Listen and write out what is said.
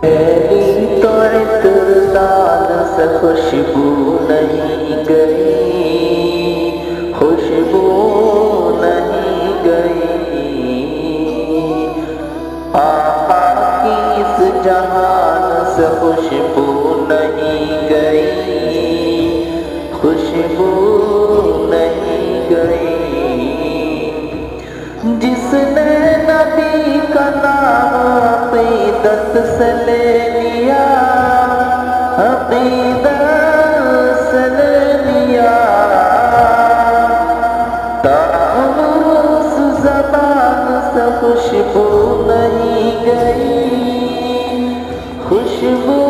پہلی تو اعتزال سے خوشبو نہیں گئی، خوشبو نہیں گئی، آقا کی اس جہان سے خوشبو نہیں گئی، خوشبو نہیں گئی۔ جس نے نبی کا نام عقیدت سے لے لیا، عقیدت سے لے لیا، تاعمر اس زبان سے خوشبو نہیں گئی، خوشبو